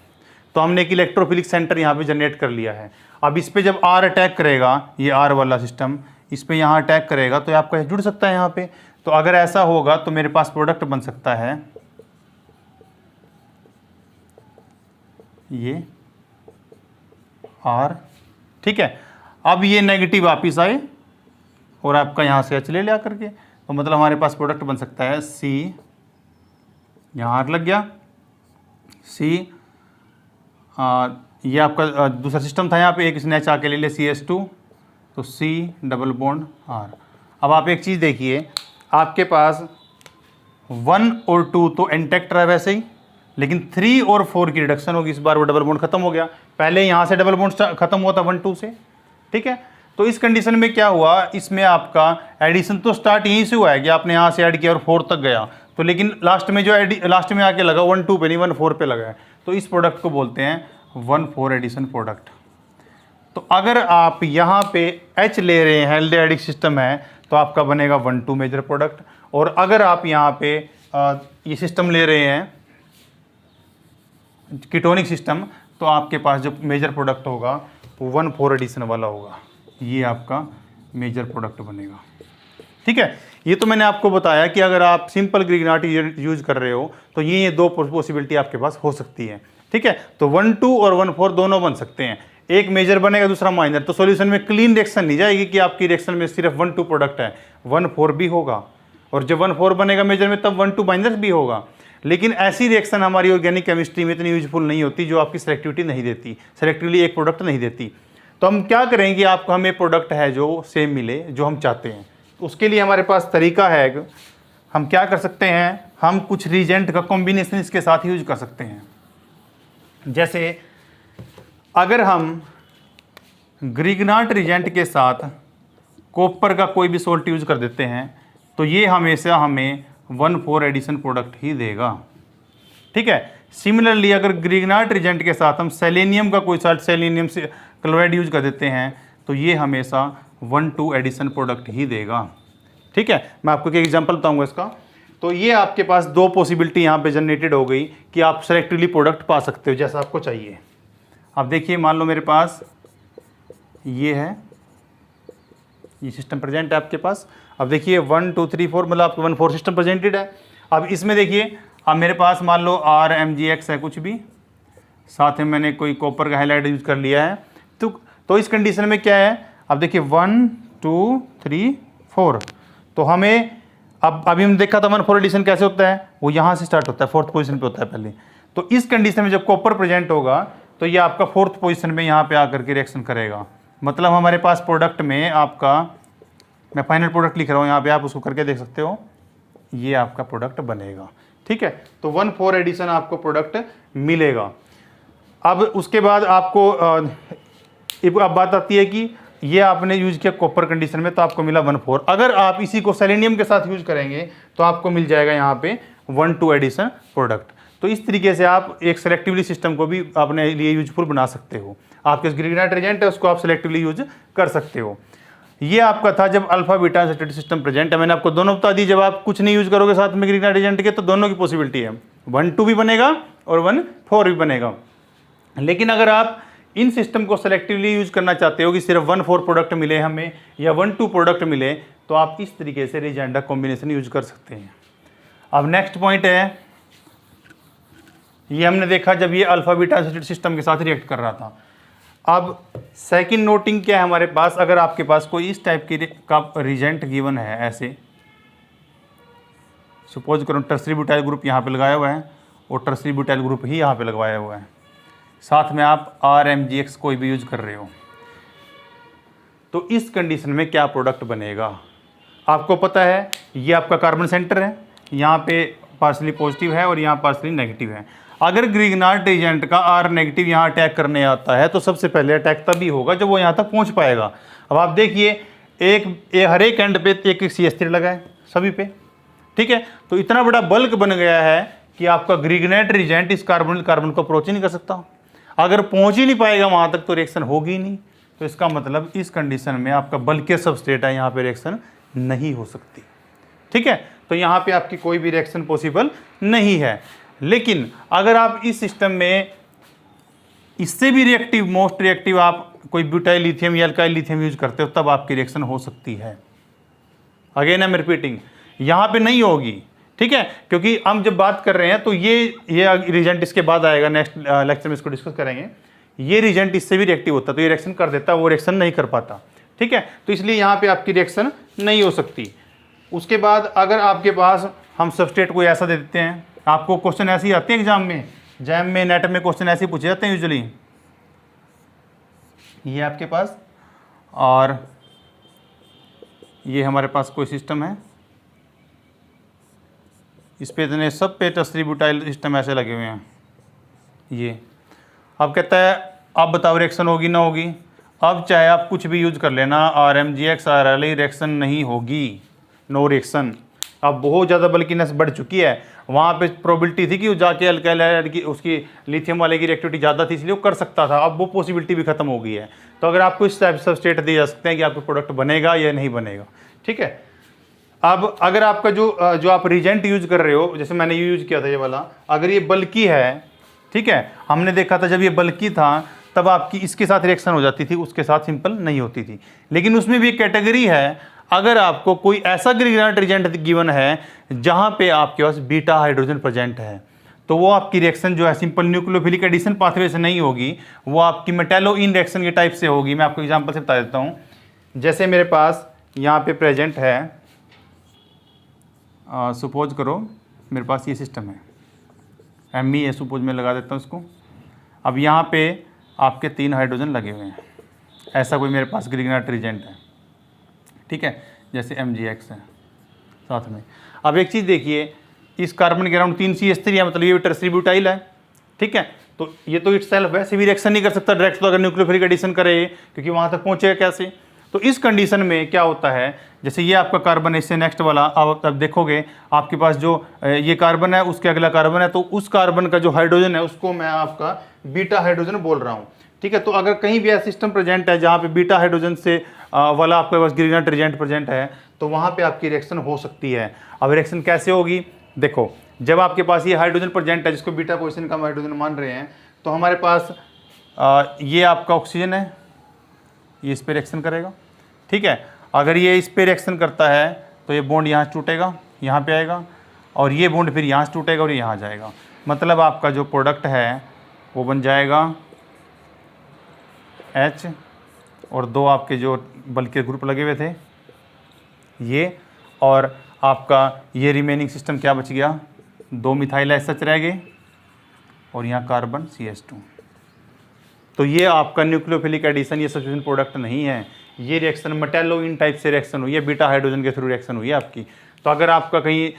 तो हमने एक इलेक्ट्रोफिलिक सेंटर यहाँ पे जनरेट कर लिया है। अब इस पे जब R अटैक करेगा, ये R वाला सिस्टम इस पे यहाँ अटैक करेगा तो आपका जुड़ सकता है यहाँ पे। तो अगर ऐसा होगा तो मेरे पास प्रोडक्ट बन सकता है ये R, ठीक है। अब ये नेगेटिव वापिस आए और आपका यहाँ से H ले लिया करके, तो मतलब हमारे पास प्रोडक्ट बन सकता है C, यहाँ R लग गया C, ये आपका दूसरा सिस्टम था यहाँ पे, एक इसने H आके ले लिया CH2, तो C डबल बॉन्ड R। अब आप एक चीज़ देखिए, आपके पास 1 और 2 तो इंटैक्ट रहा वैसे ही, लेकिन 3 और 4 की रिडक्शन होगी। इस बार वो डबल बॉन्ड खत्म हो गया, पहले यहाँ से डबल बॉन्ड खत्म हुआ था 1 2 से, ठीक है। तो इस कंडीशन में क्या हुआ, इसमें आपका एडिशन तो स्टार्ट यहीं से हुआ है कि आपने यहाँ से ऐड किया और 4 तक गया, तो लेकिन लास्ट में जो लास्ट में आके लगा 1 2 पे नहीं 1 4 पे लगा है, तो इस प्रोडक्ट को बोलते हैं 1 4 एडिशन प्रोडक्ट। तो अगर आप यहाँ पे H ले रहे हैं, एल्डिहाइडिक सिस्टम है, तो आपका बनेगा 1 2 मेजर प्रोडक्ट। और अगर आप यहाँ पे ये सिस्टम ले रहे हैं कीटोनिक सिस्टम, तो आपके पास जो मेजर प्रोडक्ट होगा वो 1 4 एडिशन वाला होगा, ये आपका मेजर प्रोडक्ट बनेगा, ठीक है। ये तो मैंने आपको बताया कि अगर आप सिंपल ग्रिग्नाट यूज कर रहे हो तो ये 2 पॉसिबिलिटी आपके पास हो सकती है, ठीक है। तो 1 2 और 1 4 दोनों बन सकते हैं, एक मेजर बनेगा दूसरा माइनर, तो सॉल्यूशन में क्लीन रिएक्शन नहीं जाएगी कि आपकी रिएक्शन में सिर्फ 1 2 प्रोडक्ट है, 1 4 भी होगा, और जब 1 4 बनेगा मेजर में तब 1 2 माइनस भी होगा। लेकिन ऐसी रिएक्शन हमारी ऑर्गेनिक केमिस्ट्री में इतनी यूजफुल नहीं होती जो आपकी सेलेक्टिविटी नहीं देती, सेलेक्टिवली एक प्रोडक्ट नहीं देती। तो हम क्या करेंगे, आपको हमें प्रोडक्ट है जो सेम मिले, जो हम चाहते हैं। तो उसके लिए हमारे पास तरीका है, हम क्या कर सकते हैं, हम कुछ रीजेंट का कॉम्बिनेशन इसके साथ यूज कर सकते हैं। जैसे अगर हम ग्रिग्नाट रीजेंट के साथ कॉपर का कोई भी सोल्ट यूज कर देते हैं तो ये हमेशा हमें 1 4 एडिशन प्रोडक्ट ही देगा, ठीक है। सिमिलरली अगर ग्रिग्नाट रीजेंट के साथ हम सेलेनियम का कोई साल्ट, सेलेनियम से क्लोराइड यूज कर देते हैं तो ये हमेशा 1 2 एडिशन प्रोडक्ट ही देगा, ठीक है। मैं आपको एक एग्जांपल बताऊंगा इसका। तो ये आपके पास 2 पॉसिबिलिटी यहाँ पे जनरेटेड हो गई कि आप सेलेक्टिवली प्रोडक्ट पा सकते हो जैसा आपको चाहिए। अब देखिए, मान लो मेरे पास ये है, ये सिस्टम प्रेजेंट है आपके पास। अब देखिए 1 2 3 4 मतलब आपका 1 4 सिस्टम प्रेजेंटेड है। अब इसमें देखिए, अब मेरे पास मान लो RMgX है कुछ भी, साथ में मैंने कोई कॉपर का हाइलाइट यूज कर लिया है, तो इस कंडीशन में क्या है, अब देखिए 1 2 3 4, तो हमें अब अभी हम देखा था 1 4 एडिशन कैसे होता है, वो यहाँ से स्टार्ट होता है, 4th पोजीशन पे होता है पहले। तो इस कंडीशन में जब कॉपर प्रेजेंट होगा तो ये आपका 4th पोजीशन में यहाँ पे आकर के रिएक्शन करेगा। मतलब हमारे पास प्रोडक्ट में आपका, मैं फाइनल प्रोडक्ट लिख रहा हूँ यहाँ पे, आप उसको करके देख सकते हो, ये आपका प्रोडक्ट बनेगा, ठीक है। तो 1 4 एडिशन आपको प्रोडक्ट मिलेगा। अब उसके बाद आपको अब बात आती है कि ये आपने यूज किया कॉपर कंडीशन में तो आपको मिला 1 4। अगर आप इसी को सेलेनियम के साथ यूज करेंगे तो आपको मिल जाएगा यहाँ पे 1 2 एडिशन प्रोडक्ट। तो इस तरीके से आप एक सेलेक्टिवली सिस्टम को भी अपने लिए यूजफुल बना सकते हो। आपके ग्रिग्नाट रीजेंट है उसको आप सेलेक्टिवली यूज कर सकते हो। ये आपका था जब alpha beta unsaturated system present है। मैंने आपको दोनों बता दी, जब आप कुछ नहीं यूज करोगे साथ में ग्रिग्नाट रीजेंट के तो दोनों की पॉसिबिलिटी है, 1 2 भी बनेगा और 1 4 भी बनेगा। लेकिन अगर आप इन सिस्टम को सेलेक्टिवली यूज करना चाहते हो कि सिर्फ 1 4 प्रोडक्ट मिले हमें या 1 2 प्रोडक्ट मिले, तो आप इस तरीके से रीजेंट का कॉम्बिनेशन यूज कर सकते हैं। अब नेक्स्ट पॉइंट है, ये हमने देखा जब ये अल्फा बीटा अनसैचुरेटेड सिस्टम के साथ रिएक्ट कर रहा था। अब सेकंड नोटिंग क्या है हमारे पास, अगर आपके पास कोई इस टाइप की का रीजेंट गिवन है, ऐसे सपोज करो टर्सरी ब्यूटाइल ग्रुप यहाँ पे लगाया हुआ है और टर्सरी ब्यूटाइल ग्रुप ही यहाँ पे लगवाया हुआ है, साथ में आप RMgX कोई भी यूज कर रहे हो, तो इस कंडीशन में क्या प्रोडक्ट बनेगा। आपको पता है ये आपका कार्बन सेंटर है, यहाँ पे पार्सली पॉजिटिव है और यहाँ पार्सली नेगेटिव है। अगर ग्रिग्नाट रीजेंट का R नेगेटिव यहाँ अटैक करने आता है तो सबसे पहले अटैक तभी होगा जब वो यहाँ तक पहुँच पाएगा। अब आप देखिए हर एक एंड पे एक CH3 लगा है सभी पे, ठीक है। तो इतना बड़ा बल्क बन गया है कि आपका ग्रिग्नाट रीजेंट इस कार्बन को अप्रोच ही नहीं कर सकता। अगर पहुँच ही नहीं पाएगा वहाँ तक तो रिएक्शन होगी ही नहीं। तो इसका मतलब इस कंडीशन में आपका बल्कि सबस्ट्रेट है, यहाँ पे रिएक्शन नहीं हो सकती, ठीक है। तो यहाँ पे आपकी कोई भी रिएक्शन पॉसिबल नहीं है। लेकिन अगर आप इस सिस्टम में इससे भी रिएक्टिव, मोस्ट रिएक्टिव आप कोई ब्यूटाइल लिथियम या अल्काइल लिथियम यूज करते हो, तब आपकी रिएक्शन हो सकती है। अगेन आई एम रिपीटिंग, यहाँ पे नहीं होगी, ठीक है, क्योंकि हम जब बात कर रहे हैं तो ये रीजेंट इसके बाद आएगा, नेक्स्ट लेक्चर में इसको डिस्कस करेंगे। ये रीजेंट इससे भी रिएक्टिव होता है तो ये रिएक्शन कर देता है, वो रिएक्शन नहीं कर पाता, ठीक है। तो इसलिए यहाँ पे आपकी रिएक्शन नहीं हो सकती। उसके बाद अगर आपके पास हम सबस्ट्रेट को ऐसा दे देते हैं, आपको क्वेश्चन ऐसे ही आते हैं एग्जाम में, जैम में, नेट में क्वेश्चन ऐसे ही पूछे जाते हैं यूजुअली। ये आपके पास और ये हमारे पास कोई सिस्टम है, इस पे इतने सब पे टर्सरी ब्यूटाइल सिस्टम ऐसे लगे हुए हैं। ये अब कहता है अब बताओ रिएक्शन होगी ना होगी। अब चाहे आप कुछ भी यूज कर लेना, RMGX RLI रिएक्शन नहीं होगी, नो रिएक्शन। अब बहुत ज़्यादा बल्किनेस बढ़ चुकी है, वहाँ पे प्रोबेबिलिटी थी कि वो जाके अल्काइल की उसकी लिथियम वाले की रिएक्टिविटी ज़्यादा थी इसलिए वो कर सकता था, अब वो पॉसिबिलिटी भी खत्म हो गई है। तो अगर आपको इस टाइप से स्टेट दिए जा सकते हैं कि आपका प्रोडक्ट बनेगा या नहीं बनेगा, ठीक है। अब अगर आपका जो आप रिजेंट यूज कर रहे हो, जैसे मैंने यूज किया था ये वाला, अगर ये बल्कि है, ठीक है, हमने देखा था जब ये बल्कि था तब आपकी इसके साथ रिएक्शन हो जाती थी, उसके साथ सिंपल नहीं होती थी। लेकिन उसमें भी एक कैटेगरी है, अगर आपको कोई ऐसा ग्रीगनेट रिजेंट गिवन है जहां पे आपके पास बीटा हाइड्रोजन प्रेजेंट है, तो वो आपकी रिएक्शन जो है सिंपल न्यूक्लियोफिलिक एडिशन पाथवे से नहीं होगी, वो आपकी मेटेलो इन रिएक्शन के टाइप से होगी। मैं आपको एग्जांपल से बता देता हूँ। जैसे मेरे पास यहाँ पे प्रेजेंट है, सपोज करो मेरे पास ये सिस्टम है, ME है, सपोज मैं लगा देता हूँ इसको। अब यहाँ पे आपके 3 हाइड्रोजन लगे हुए हैं, ऐसा कोई मेरे पास ग्रीगनेट रिजेंट है, ठीक है, जैसे MgX है साथ में। अब एक चीज़ देखिए, इस कार्बन के अराउंड 3 CH3 है, मतलब ये टर्सरी ब्यूटाइल है, ठीक है। तो ये तो इटसेल्फ वैसे भी रिएक्शन नहीं कर सकता डायरेक्ट, तो अगर न्यूक्लियोफिलिक एडिशन करे, क्योंकि वहाँ तक पहुँचेगा कैसे। तो इस कंडीशन में क्या होता है, जैसे ये आपका कार्बन है, इससे नेक्स्ट वाला अब देखोगे आपके पास जो ये कार्बन है, उसके अगला कार्बन है, तो उस कार्बन का जो हाइड्रोजन है उसको मैं आपका बीटा हाइड्रोजन बोल रहा हूँ, ठीक है। तो अगर कहीं भी ऐसा सिस्टम प्रेजेंट है जहाँ पे बीटा हाइड्रोजन से वाला आपके पास ग्रीगनेट रिजेंट प्रेजेंट है, तो वहाँ पे आपकी रिएक्शन हो सकती है। अब रिएक्शन कैसे होगी, देखो, जब आपके पास ये हाइड्रोजन प्रेजेंट है जिसको बीटा पोजीशन का हम हाइड्रोजन मान रहे हैं, तो हमारे पास ये आपका ऑक्सीजन है, ये इस पर रिएक्शन करेगा, ठीक है। अगर ये इस पर रिएक्शन करता है तो ये बॉन्ड यहाँ टूटेगा, यहाँ पे आएगा, और ये बॉन्ड फिर यहाँ से टूटेगा और ये यहाँ जाएगा। मतलब आपका जो प्रोडक्ट है वो बन जाएगा H, और 2 आपके जो बल्कि ग्रुप लगे हुए थे ये, और आपका ये रिमेनिंग सिस्टम क्या बच गया, 2 मिथाइल SH रह गए, और यहाँ कार्बन CH2। तो ये आपका न्यूक्लियोफिलिक एडिशन, ये सब्स्टिट्यूशन प्रोडक्ट नहीं है, ये रिएक्शन मेटेलो इन टाइप से रिएक्शन हुई है, बीटा हाइड्रोजन के थ्रू रिएक्शन हुई है आपकी। तो अगर आपका कहीं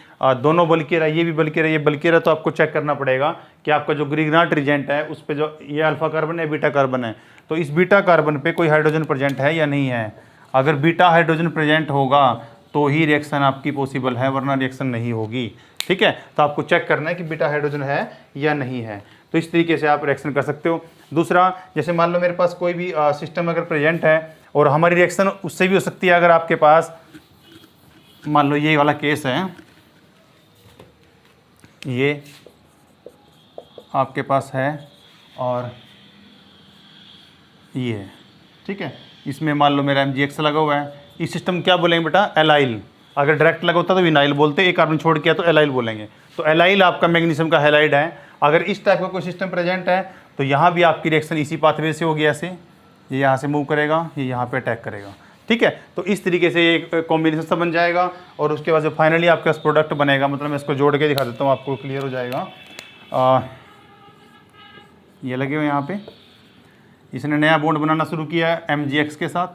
दोनों बल्कि रहा, ये भी बल्कि रहा, ये बल्कि रहा, तो आपको चेक करना पड़ेगा कि आपका जो ग्रीगनेट रिजेंट है उस पर जो ये अल्फा कार्बन है, बीटा कार्बन है, तो इस बीटा कार्बन पे कोई हाइड्रोजन प्रेजेंट है या नहीं है। अगर बीटा हाइड्रोजन प्रेजेंट होगा तो ही रिएक्शन आपकी पॉसिबल है, वरना रिएक्शन नहीं होगी, ठीक है। तो आपको चेक करना है कि बीटा हाइड्रोजन है या नहीं है। तो इस तरीके से आप रिएक्शन कर सकते हो। दूसरा, जैसे मान लो मेरे पास कोई भी सिस्टम अगर प्रेजेंट है और हमारी रिएक्शन उससे भी हो सकती है। अगर आपके पास मान लो ये वाला केस है, ये आपके पास है और ये है, ठीक है, इसमें मान लो मेरा MgX लगा हुआ है, इस सिस्टम क्या बोलेंगे बेटा, एलाइल। अगर डायरेक्ट लगा होता तो विनाइल बोलते, एक कार्बन छोड़ किया तो एलाइल बोलेंगे। तो एलाइल आपका मैग्नीशियम का हैलाइड है। अगर इस टाइप का कोई सिस्टम प्रेजेंट है तो यहाँ भी आपकी रिएक्शन इसी पाथवे से होगी, ऐसे ये यहाँ से मूव करेगा, ये यहाँ पे अटैक करेगा, ठीक है। तो इस तरीके से ये कॉम्बिनेशन सब बन जाएगा, और उसके बाद जो फाइनली आपके पास प्रोडक्ट बनेगा, मतलब मैं इसको जोड़ के दिखा देता हूँ, आपको क्लियर हो जाएगा। ये लगे हुए यहाँ पे, इसने नया बॉन्ड बनाना शुरू किया MgX के साथ,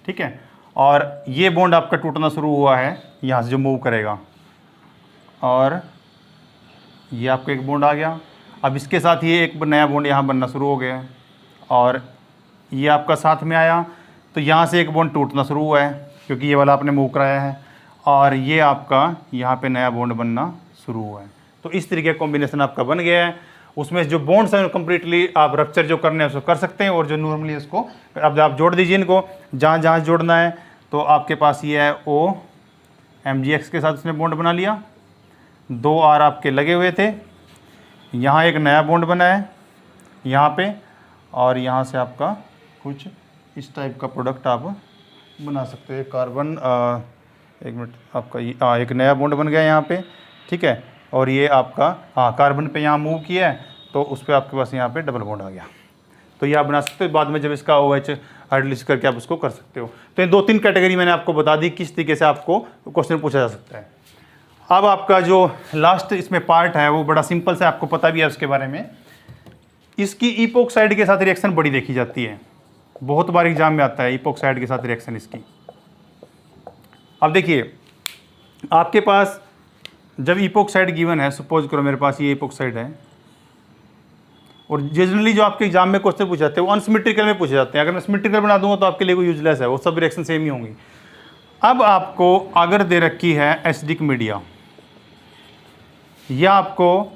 ठीक है, और ये बॉन्ड आपका टूटना शुरू हुआ है यहाँ से जो मूव करेगा, और ये आपका एक बॉन्ड आ गया। अब इसके साथ ये एक नया बॉन्ड यहाँ बनना शुरू हो गया, और ये आपका साथ में आया, तो यहाँ से एक बॉन्ड टूटना शुरू हुआ है क्योंकि ये वाला आपने मूव कराया है, और ये आपका यहाँ पे नया बॉन्ड बनना शुरू हुआ है। तो इस तरीके का कॉम्बिनेशन आपका बन गया है। उसमें जो बॉन्ड्स हैं कम्प्लीटली आप रप्चर जो करने हैं उसको कर सकते हैं, और जो नॉर्मली उसको अब आप जोड़ दीजिए इनको जहाँ जहाँ जोड़ना है। तो आपके पास ये है O, MgX के साथ उसने बॉन्ड बना लिया, 2 R आपके लगे हुए थे, यहाँ एक नया बॉन्ड बना है यहाँ पे, और यहाँ से आपका कुछ इस टाइप का प्रोडक्ट आप बना सकते हो। कार्बन एक मिनट, आपका एक नया बॉन्ड बन गया यहाँ पे, ठीक है, और ये आपका कार्बन पे यहाँ मूव किया है तो उस पर आपके पास यहाँ पे डबल बॉन्ड आ गया। तो ये आप बना सकते हो, बाद में जब इसका OH हाइड्रोलिसिस करके आप उसको कर सकते हो। तो ये 2-3 कैटेगरी मैंने आपको बता दी किस तरीके से आपको क्वेश्चन पूछा जा सकता है। अब आपका जो लास्ट इसमें पार्ट है वो बड़ा सिंपल से आपको पता भी है उसके बारे में। इसकी इपोक्साइड के साथ रिएक्शन बड़ी देखी जाती है, बहुत बार एग्जाम में आता है इपोक्साइड के साथ रिएक्शन इसकी। अब देखिए आपके पास जब इपोक्साइड गिवन है, सपोज करो मेरे पास ये इपोक्साइड है, और जनरली जो आपके एग्जाम में क्वेश्चन पूछे जाते हैं वो अनसिमेट्रिकल में पूछे जाते हैं। अगर मैं सिमेट्रिकल बना दूंगा तो आपके लिए कोई यूजलेस है, वो सब रिएक्शन सेम ही होंगी। अब आपको अगर दे रखी है एसिडिक मीडिया, या आपको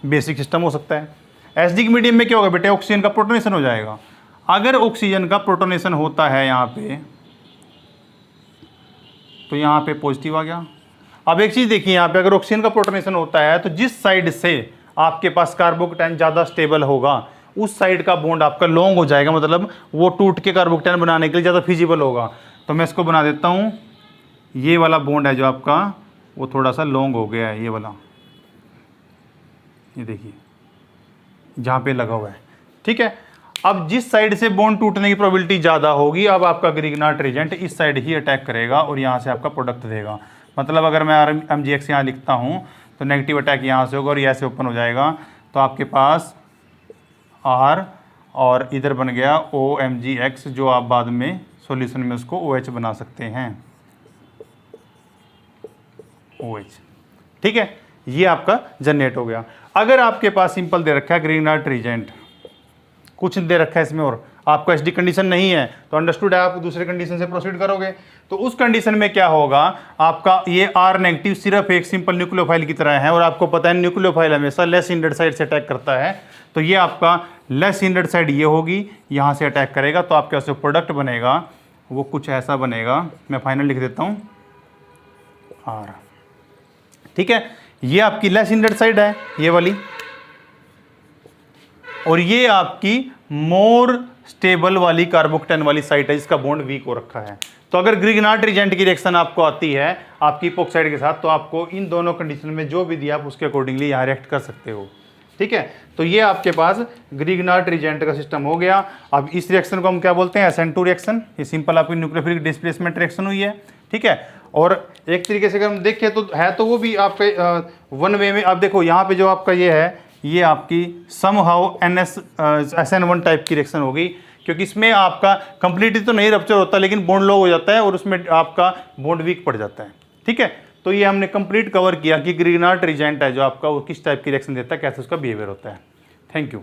बेसिक सिस्टम हो सकता है। एसिडिक मीडियम में क्या होगा बेटे, ऑक्सीजन का प्रोटोनेशन हो जाएगा। अगर ऑक्सीजन का प्रोटोनेशन होता है यहाँ पे, तो यहाँ पे पॉजिटिव आ गया। अब एक चीज़ देखिए, यहाँ पे अगर ऑक्सीजन का प्रोटोनेशन होता है तो जिस साइड से आपके पास कार्बोकेटाइन ज़्यादा स्टेबल होगा उस साइड का बॉन्ड आपका लॉन्ग हो जाएगा, मतलब वो टूट के कार्बोकेटाइन बनाने के लिए ज़्यादा फिजिबल होगा। तो मैं इसको बना देता हूँ, ये वाला बॉन्ड है जो आपका वो थोड़ा सा लॉन्ग हो गया है, ये वाला, ये देखिए जहाँ पे लगा हुआ है, ठीक है। अब जिस साइड से बॉन्ड टूटने की प्रोबेबिलिटी ज़्यादा होगी, अब आपका ग्रिग्नार्ड रिएजेंट इस साइड ही अटैक करेगा और यहाँ से आपका प्रोडक्ट देगा। मतलब अगर मैं MgX यहाँ लिखता हूँ तो नेगेटिव अटैक यहाँ से होगा और यहाँ से ओपन हो जाएगा, तो आपके पास R और इधर बन गया OMgX, जो आप बाद में सॉल्यूशन में उसको OH बना सकते हैं, OH, ठीक है। ये आपका जनरेट हो गया। अगर आपके पास सिंपल दे रखा है ग्रिग्नार्ड रिएजेंट, कुछ दे रखा है इसमें और आपको एसिडिक कंडीशन नहीं है, तो अंडरस्टूड है आप दूसरे कंडीशन से प्रोसीड करोगे। तो उस कंडीशन में क्या होगा, आपका ये R नेगेटिव सिर्फ एक सिंपल न्यूक्लियोफाइल की तरह है, और आपको पता है न्यूक्लियोफाइल हमेशा लेस हिंडर्ड साइड से अटैक करता है। तो ये आपका लेस हिंडर्ड साइड ये होगी, यहाँ से अटैक करेगा, तो आपके जो प्रोडक्ट बनेगा वो कुछ ऐसा बनेगा। मैं फाइनल लिख देता हूँ R, ठीक है। ये आपकी लेस हिंडर्ड साइड है ये वाली, और ये आपकी मोर स्टेबल वाली कार्बोकेटाइन वाली साइट है जिसका बॉन्ड वीक हो रखा है। तो अगर ग्रिग्नार्ड रिएजेंट की रिएक्शन आपको आती है आपकी इपोक्साइड के साथ, तो आपको इन दोनों कंडीशन में जो भी दिया आप उसके अकॉर्डिंगली यहाँ रिएक्ट कर सकते हो, ठीक है। तो ये आपके पास ग्रिग्नार्ड रिएजेंट का सिस्टम हो गया। अब इस रिएक्शन को हम क्या बोलते हैं, SN2 रिएक्शन। ये सिंपल आपकी न्यूक्लियोफिलिक डिस्प्लेसमेंट रिएक्शन हुई है, ठीक है। और एक तरीके से अगर हम देखें तो है तो वो भी आपके वन वे में। अब देखो यहाँ पे जो आपका ये है, ये आपकी समहाउ SN1 टाइप की रिएक्शन होगी, क्योंकि इसमें आपका कंप्लीटली तो नहीं रप्चर होता लेकिन बॉन्ड लो हो जाता है और उसमें आपका बॉन्ड वीक पड़ जाता है, ठीक है। तो ये हमने कंप्लीट कवर किया कि ग्रिग्नार्ड रिएजेंट है जो आपका वो किस टाइप की रिएक्शन देता है, कैसे उसका बिहेवियर होता है। Thank you.